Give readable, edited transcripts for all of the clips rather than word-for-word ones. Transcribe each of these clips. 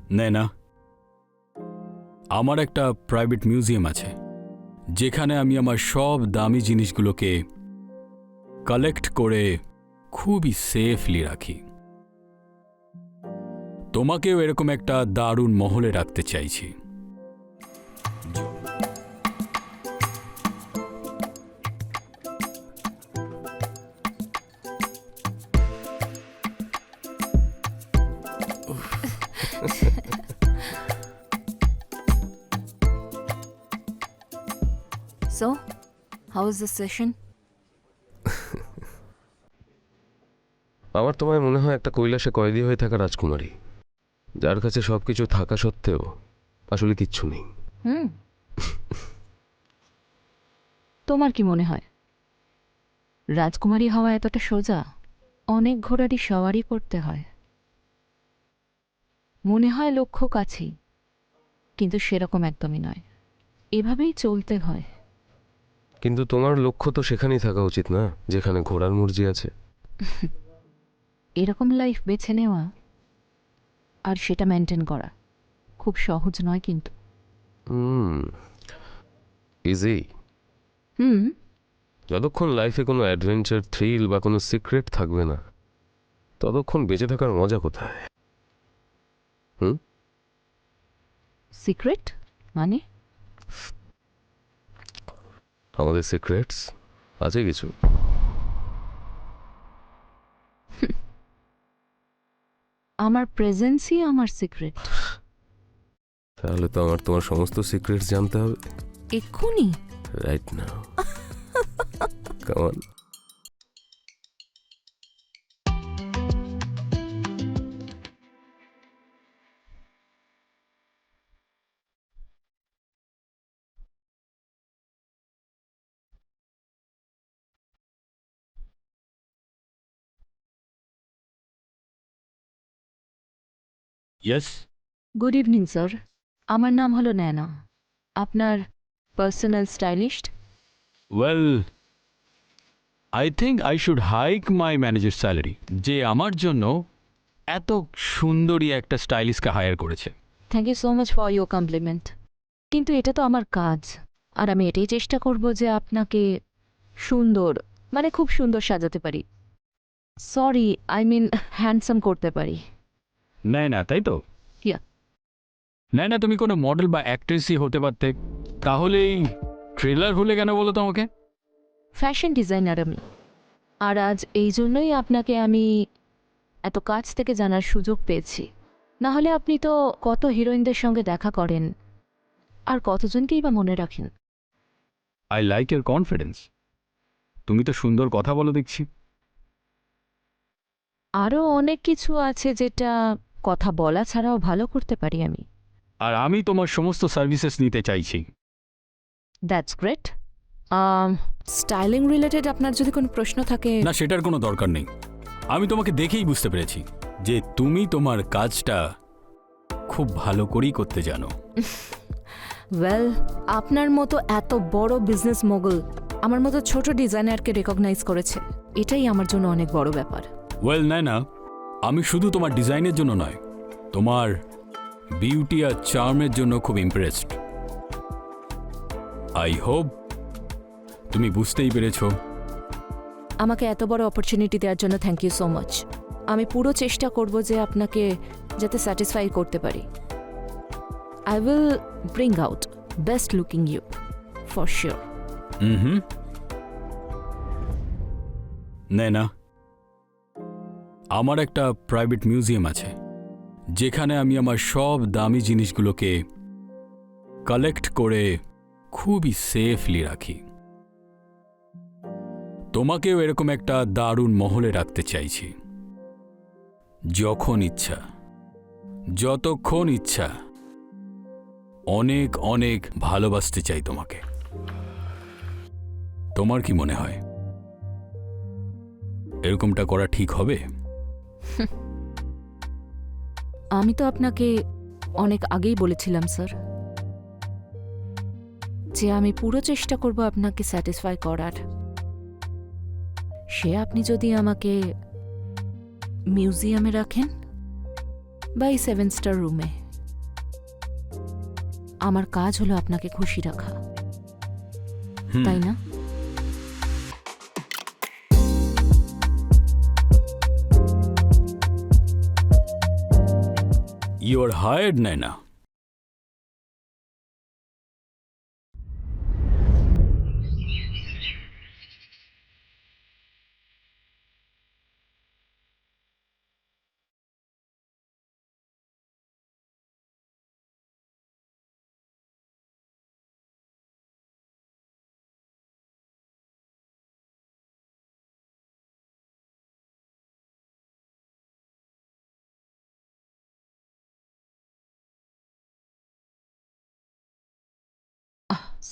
না, আমার একটা প্রাইভেট মিউজিয়াম আছে যেখানে আমি আমার সব দামি জিনিসগুলোকে কালেক্ট করে খুবই সেফলি রাখি। তোমাকেও এরকম একটা দারুণ মহলে রাখতে চাইছি। So, how was the session? আমার তোমায় মনে হয় একটা কৈলাসে কয়েদি হয়ে থাকা রাজকুমারী, যার কাছে সবকিছু থাকা সত্ত্বেও আসলে কিচ্ছু নেই। তোমার কি মনে হয় রাজকুমারী হওয়া এতটা সোজা? অনেক ঘোড়ারই সওয়ারি করতে হয়। মনে হয় লক্ষ্য কাছেই, কিন্তু সেরকম একদমই নয়। এভাবেই চলতে হয়। কিন্তু তোমার লক্ষ্য তো সেখানেই থাকা উচিত না, যেখানে ঘোড়ার মর্জি আছে। এরকম লাইফ বেছে নেওয়া আর সেটা মেনটেন করা খুব সহজ নয় কিন্তু। ইজি। যতক্ষণ লাইফে কোনো অ্যাডভেঞ্চার, থ্রিল বা কোনো সিক্রেট থাকবে না, ততক্ষণ বেঁচে থাকার মজা কোথায়? সিক্রেট মানে? আমাদের সিক্রেটস আছে কিছু। আমার প্রেজেন্সই আমার সিক্রেট। তাহলে তো আমার তোমার সমস্ত সিক্রেটস জানতে হবে এক্ষুনি? Right now. Come on. Yes. Good evening sir, আমার নাম হলো ন্যানা। আপনার personal stylist? Well, I think I should hike my manager salary, যে আমার জন্য এত সুন্দরী একটা স্টাইলিস্টকে হায়ার করেছে। Thank you so much for your compliment. কিন্তু এটা তো আমার কাজ, আর আমি এটাই চেষ্টা করব যে আপনাকে সুন্দর, মানে খুব সুন্দর সাজাতে পারি। সরি, আই মিন হ্যান্ডসাম করতে পারি। না, তাই তো? Yeah. না, তুমি কোনো মডেল বা অ্যাক্ট্রেসই হতে পারতে। তাহলে এই ট্রেলার হলে কেন বলো তো আমাকে? ফ্যাশন ডিজাইনার আমি, আর আজ এই জন্যই আপনাকে আমি এত কাছ থেকে জানার সুযোগ পেয়েছি। না হলে আপনি তো কত হিরোইনদের সঙ্গে দেখা করেন, আর কতজনকেই বা মনে রাখেন। I like your confidence. তুমি তো সুন্দর কথা বলো দেখছি। আরও অনেক কিছু আছে যেটা কথা বলা ছাড়াও ভালো করতে পারি আমি। আর আমি তোমার সমস্ত সার্ভিসেস নিতে চাইছি। That's great. স্টাইলিং রিলেটেড আপনার যদি কোনো প্রশ্ন থাকে। না, সেটার কোনো দরকার নেই। আমি তোমাকে দেখেই বুঝতে পেরেছি যে তুমি তোমার কাজটা খুব ভালো করেই করতে জানো। ওয়েল, আপনার মতো এত বড় বিজনেস মোগল আমার মতো ছোট ডিজাইনারকে রেকগনাইজ করেছে, এটাই আমার জন্য অনেক বড় ব্যাপার। ওয়েল, না, আমি শুধু তোমার ডিজাইনের জন্য নয়, তোমার বিউটি আর চার্মের জন্য খুব ইমপ্রেসড। আই হোপ তুমি বুঝতেই পেরেছ। আমাকে এত বড় অপরচুনিটি দেওয়ার জন্য থ্যাংক ইউ সো মাচ। আমি পুরো চেষ্টা করব যে আপনাকে যাতে স্যাটিসফাই করতে পারি। I will bring out best looking you for sure. না, আমার একটা প্রাইভেট মিউজিয়াম আছে যেখানে আমি আমার সব দামি জিনিসগুলোকে কালেক্ট করে খুবই সেফলি রাখি। তোমাকেও এরকম একটা দারুণ মহলে রাখতে চাইছি। যখন ইচ্ছা, যতক্ষণ ইচ্ছা, অনেক অনেক ভালোবাসতে চাই তোমাকে। তোমার কি মনে হয় এরকমটা করা ঠিক হবে? আমি তো আপনাকে অনেক আগেই বলেছিলাম স্যার যে আমি পুরো চেষ্টা করব আপনাকে স্যাটিসফাই করার। সে আপনি যদি আমাকে মিউজিয়ামে রাখেন বা এই 7 স্টার রুমে, আমার কাজ হলো আপনাকে খুশি রাখা, হুম, তাই না? You are hired, Naina.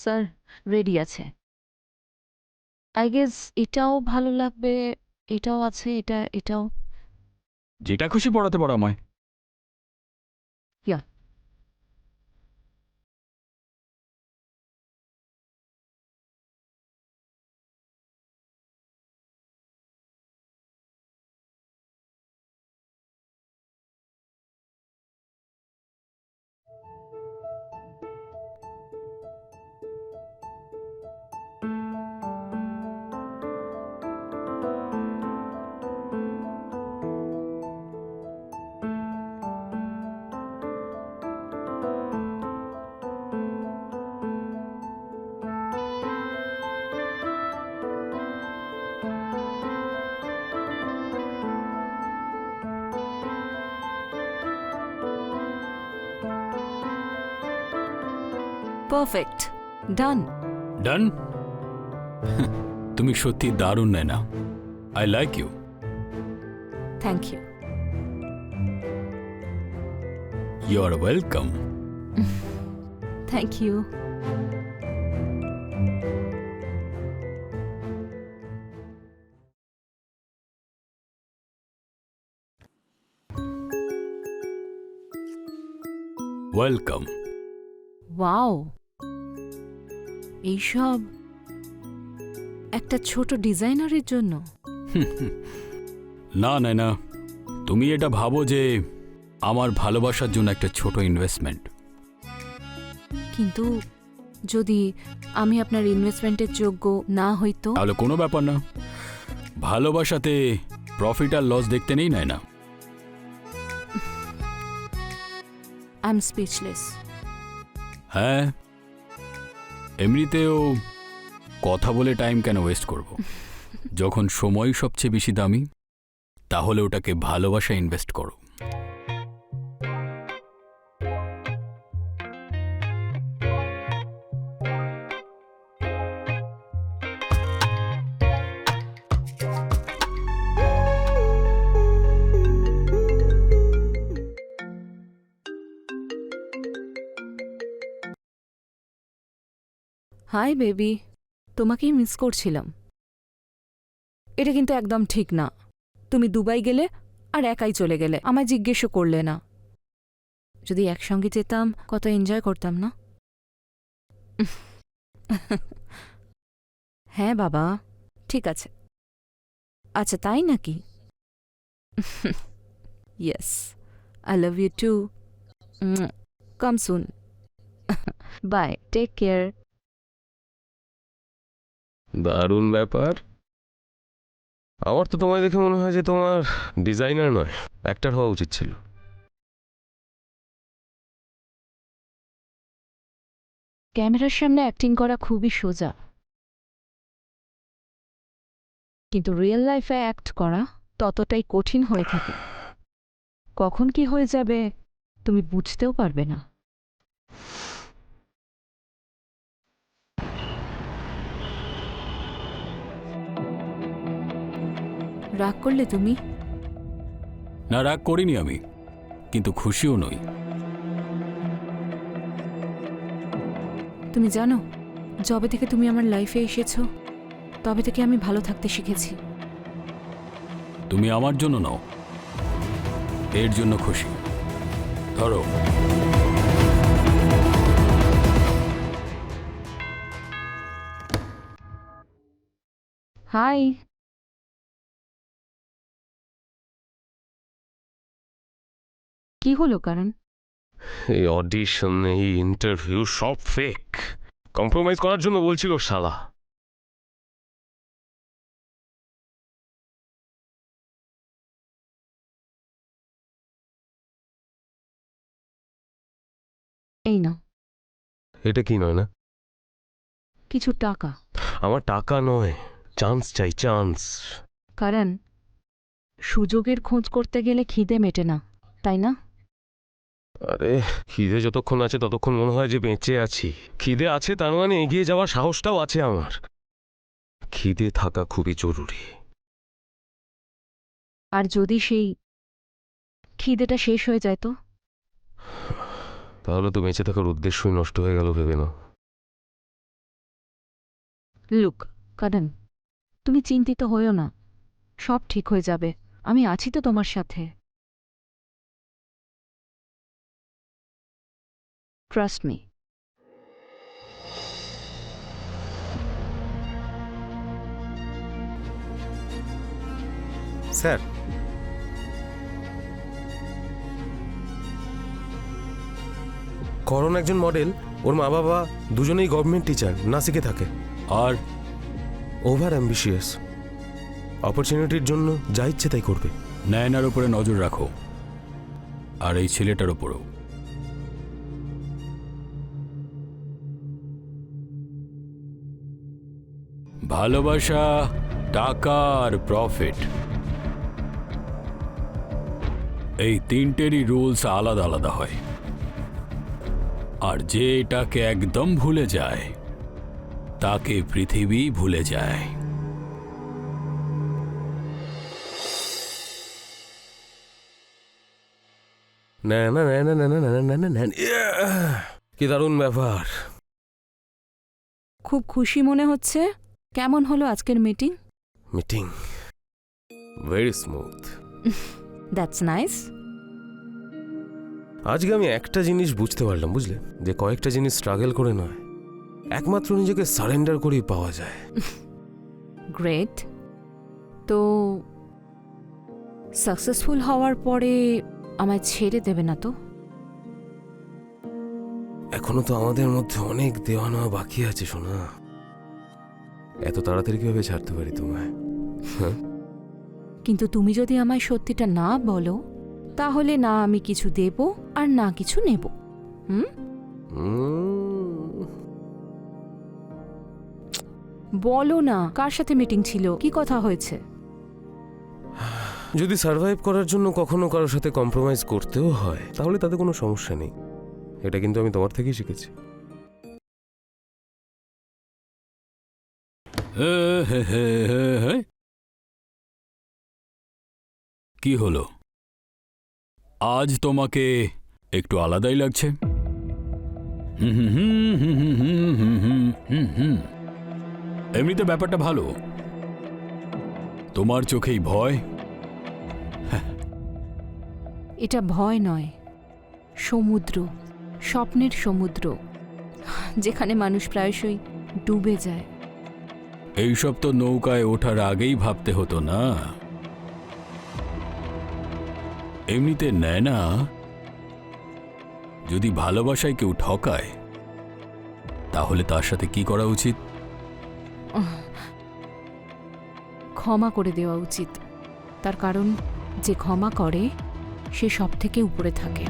Sir ready আছে। আই গেস এটাও ভালো লাগবে, এটাও আছে, এটাও। যেটা খুশি পড়াতে পারো আমায়। ইয়া। Perfect, done. ডান। তুমি সত্যি দারুণ, Naina. I like you. Thank you. You are welcome. Thank you. Welcome. Wow, এইসব একটা ছোট ডিজাইনারের জন্য? না, নাইনা, তুমি এটা ভাবো যে আমার ভালোবাসার জন্য একটা ছোট ইনভেস্টমেন্ট। কিন্তু যদি আমি আপনার ইনভেস্টমেন্টের যোগ্য না হইতো? তাহলে কোনো ব্যাপার না। ভালোবাসাতে প্রফিট আর লস দেখতে নেই, নাইনা। I am speechless. হ্যাঁ, এমনিতেও কথা বলে টাইম কেন ওয়েস্ট করব? যখন সময় সবচেয়ে বেশি দামি, তাহলে ওটাকে ভালোবাসা ইনভেস্ট করো। হাই বেবি, তোমাকেই মিস করছিলাম। এটা কিন্তু একদম ঠিক না। তুমি দুবাই গেলে আর একাই চলে গেলে, আমায় জিজ্ঞেসও করলে না। যদি একসঙ্গে যেতাম কত এনজয় করতাম না? হ্যাঁ বাবা, ঠিক আছে। আচ্ছা, তাই নাকি? Yes, I love you too. Come soon. Bye, take care. দারুণ ব্যাপার। আমার তো তোমায় দেখে মনে হয় যে তোমার ডিজাইনার নয়, অ্যাক্টর হওয়া উচিত ছিল। ক্যামেরার সামনে অ্যাক্টিং করা খুবই সোজা, কিন্তু রিয়েল লাইফে অ্যাক্ট করা ততটাই কঠিন হয়ে থাকে। কখন কি হয়ে যাবে তুমি বুঝতেও পারবে না। রাগ করলে তুমি? না, রাগ করিনি আমি, কিন্তু খুশিও নই। তুমি জানো, যবে থেকে তুমি আমার লাইফে এসেছো তবে থেকে আমি ভালো থাকতে শিখেছি। তুমি আমার জন্য নও, এর জন্য খুশি। ধরো। হাই। কি হলো কারণ? এই অডিশন, এই ইন্টারভিউ সব ফেক। কম্প্রোমাইজ করার জন্য বলছিল শালা। এই না এটা কি নয় না? কিছু টাকা। আমার টাকা নয়, চান্স চাই, চান্স। কারণ সুযোগের খোঁজ করতে গেলে খিদে মেটে না, তাই না? আরে খিদে যতক্ষণ আছে ততক্ষণ মনে হয় যে বেঁচে আছি। খিদে আছে তার মানে এগিয়ে যাওয়ার সাহসটাও আছে আমার। খিদে থাকা খুবই জরুরি। আর যদি সেই খিদেটা শেষ হয়ে যায় তো? তাহলে তো বেঁচে থাকার উদ্দেশ্যই নষ্ট হয়ে গেল ভেবে না। লুক কারণ, তুমি চিন্তিত হইও না, সব ঠিক হয়ে যাবে। আমি আছি তো তোমার সাথে। Trust me. স্যার, করণ একজন মডেল, ওর মা বাবা দুজনেই গভর্নমেন্ট টিচার, নাসিকে থাকে। আর ওভার অ্যাম্বিশিয়াস, অপরচুনিটির জন্য যা ইচ্ছে তাই করবে। নয়নার উপরে নজর রাখো, আর এই ছেলেটার উপরেও। ভালোবাসা, টাকা আর প্রফিট, এই তিনটেরই রুলস আলাদা আলাদা হয়। আর যে এটাকে একদম ভুলে যায় তাকে পৃথিবী ভুলে যায়। না না না না না না না না না না, কি দারুণ ব্যাপার। খুব খুশি মনে হচ্ছে। কেমন হলো আজকের meeting? Meeting very smooth. That's nice. আজকে আমি একটা জিনিস বুঝতে পারলাম, বুঝলে, যে কয়েকটা জিনিস স্ট্রাগল করে নয়, একমাত্র নিজেকে সারেন্ডার করেই পাওয়া যায়। গ্রেট। তো সাকসেসফুল হওয়ার পরে আমায় ছেড়ে দেবে না তো? এখনো তো আমাদের মধ্যে অনেক দেওয়া নেওয়া বাকি আছে সোনা। এত তাড়াতাড়ি কিভাবে ছাড়তে পারি তোমায়? কিন্তু তুমি যদি আমায় সত্যিটা না বলো, তাহলে না আমি কিছু দেব আর না কিছু নেব। হুম? বলো না, কার সাথে মিটিং ছিল, কি কথা হয়েছে? যদি সার্ভাইভ করার জন্য কখনো কারোর সাথে কম্প্রোমাইজ করতেও হয়, তাহলে তাতে কোনো সমস্যা নেই। এটা কিন্তু আমি তোমার থেকেই শিখেছি। কি হলো, আজ তোমাকে একটু আলাদাই লাগছে? এমনিতে ব্যাপারটা ভালো। তোমার চোখেই ভয়। এটা ভয় নয়, সমুদ্র, স্বপ্নের সমুদ্র, যেখানে মানুষ প্রায়শই ডুবে যায়। এইসব তো নৌকায় ওঠার আগেই ভাবতে হতো না? এমনিতে নেয় না, যদি ভালোবাসায় কেউ ঠকায় তাহলে তার সাথে কি করা উচিত? ক্ষমা করে দেওয়া উচিত। তার কারণ, যে ক্ষমা করে সে সব থেকে উপরে থাকে।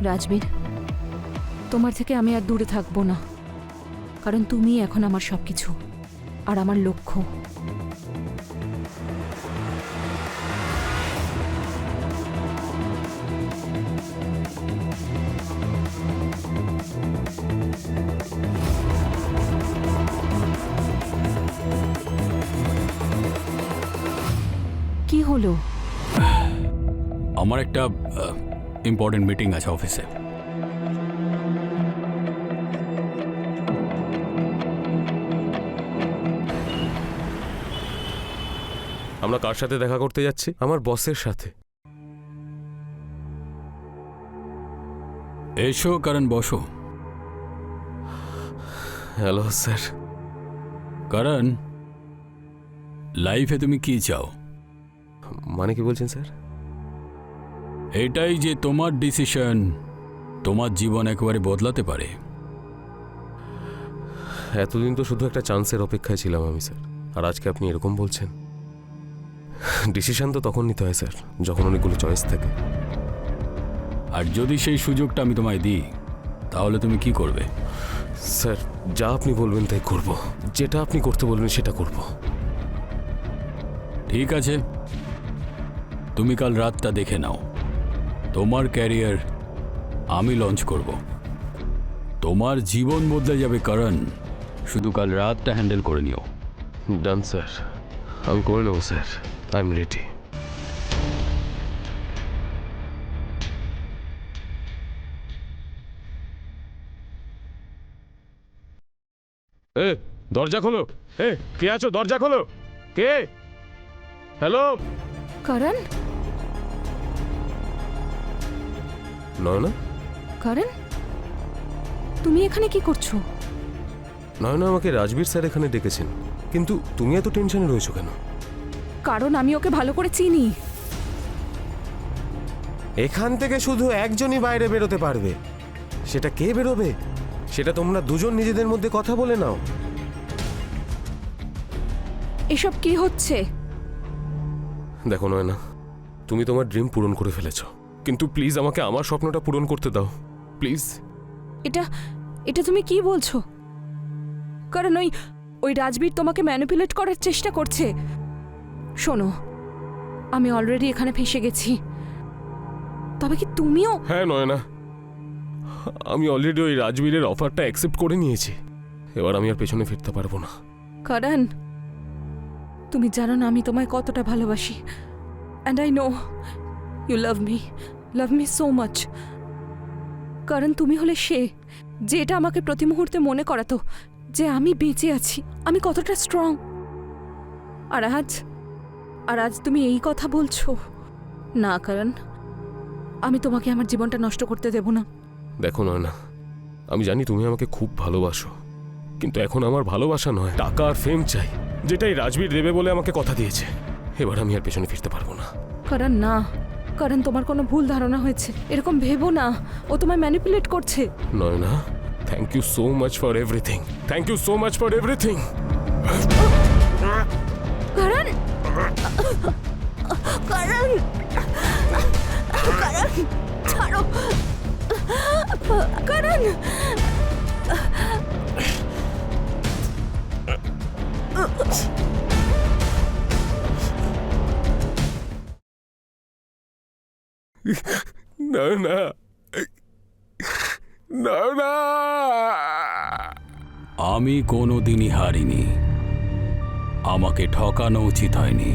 রাজবীর, তোমার থেকে আমি আর দূরে থাকবো না, কারণ তুমি এখন আমার সবকিছু আর আমার লক্ষ্য। কি হলো? আমার একটা ইম্পর্টেন্ট মিটিং আছে অফিসে। আমরা কার সাথে দেখা করতে যাচ্ছি? আমার বসের সাথে। এসো, কারণ বসো। Hello sir. কারণ লাইফে তুমি কি চাও? মানে কি বলছেন স্যার? এটাই যে তোমার ডিসিশন তোমার জীবন একেবারে বদলাতে পারে। এতদিন তো শুধু একটা চান্সের অপেক্ষায় ছিলাম আমি স্যার, আর আজকে আপনি এরকম বলছেন। ডিসিশন তো তখন নিতে হয় স্যার যখন অনেকগুলো চয়েস থাকে। আর যদি সেই সুযোগটা আমি তোমায় দিই তাহলে তুমি কি করবে? স্যার যা আপনি বলবেন তাই করব, যেটা আপনি করতে বলবেন সেটা করব। ঠিক আছে, তুমি কাল রাতটা দেখে নাও। তোমার ক্যারিয়ার আমি লঞ্চ করব। তোমার জীবন বদলে যাবে কারণ, শুধু কাল রাতটা হ্যান্ডেল করে নিও। ডান স্যার, আমি করে নেবো স্যার, আই এম রেডি। এ দরজা খোলো, এ কে আছো? দরজা খোলো, কে? হ্যালো করণ, নয়না? করণ, তুমি এখানে কি করছো? নয়না, আমাকে রাজবীর স্যার এখানে ডেকেছেন, কিন্তু তুমি এত টেনশনে রয়েছো কেন? কারণ আমি ওকে ভালো করে চিনি। এখান থেকে শুধু একজনই বাইরে বেরোতে পারবে। সেটা কে বেরোবে সেটা তোমরা দুজন নিজেদের মধ্যে কথা বলে নাও। এসব কি হচ্ছে? দেখো নয়না, তুমি তোমার ড্রিম পূরণ করে ফেলেছো, কিন্তু প্লিজ আমাকে আমার স্বপ্নটা পূরণ করতে দাও প্লিজ। এটা এটা তুমি কি বলছো? কারণ ওই রাজবীর তোমাকে ম্যানিপুলেট করার চেষ্টা করছে। শোনো, আমি অলরেডি এখানে ফেঁসে গেছি, তবে কি তুমিও? হ্যাঁ নয়না, আমি অলরেডি ওই রাজবীরের অফারটা অ্যাকসেপ্ট করে নিয়েছি। এবার আমি আর পেছনে ফিরতে পারবো না। করণ, তুমি জানো না আমি তোমায় কতটা ভালোবাসি, and I know you love me so much. কারণ তুমি হলে সে যে এটা আমাকে প্রতি মুহূর্তে মনে করাতো যে আমি বেঁচে আছি, আমি কতটা স্ট্রং। আর আজ তুমি এই কথা বলছো? না করণ, আমি তোমাকে আমার জীবনটা নষ্ট করতে দেব না। দেখো নয়না, আমি জানি তুমি আমাকে খুব ভালোবাসো, কিন্তু এখন আমার ভালোবাসা নয়, টাকা আর ফেম চাই, যেটাই রাজবীর দেবে বলে আমাকে কথা দিয়েছে। এবার আমি আর পেছনে ফিরতে পারবো না। করণ না, করণ তোমার কোনো ভুল ধারণা হয়েছে, এরকম ভেবো না। ও তোমায় ম্যানিপুলেট করছে। Naina, thank you so much for everything, thank you so much for everything. Karan, Karan, Karan, ছাড়ো, করণ। নয়না, নয়না। আমি কোনোদিনই হারিনি, আমাকে ঠকানো উচিত হয়নি।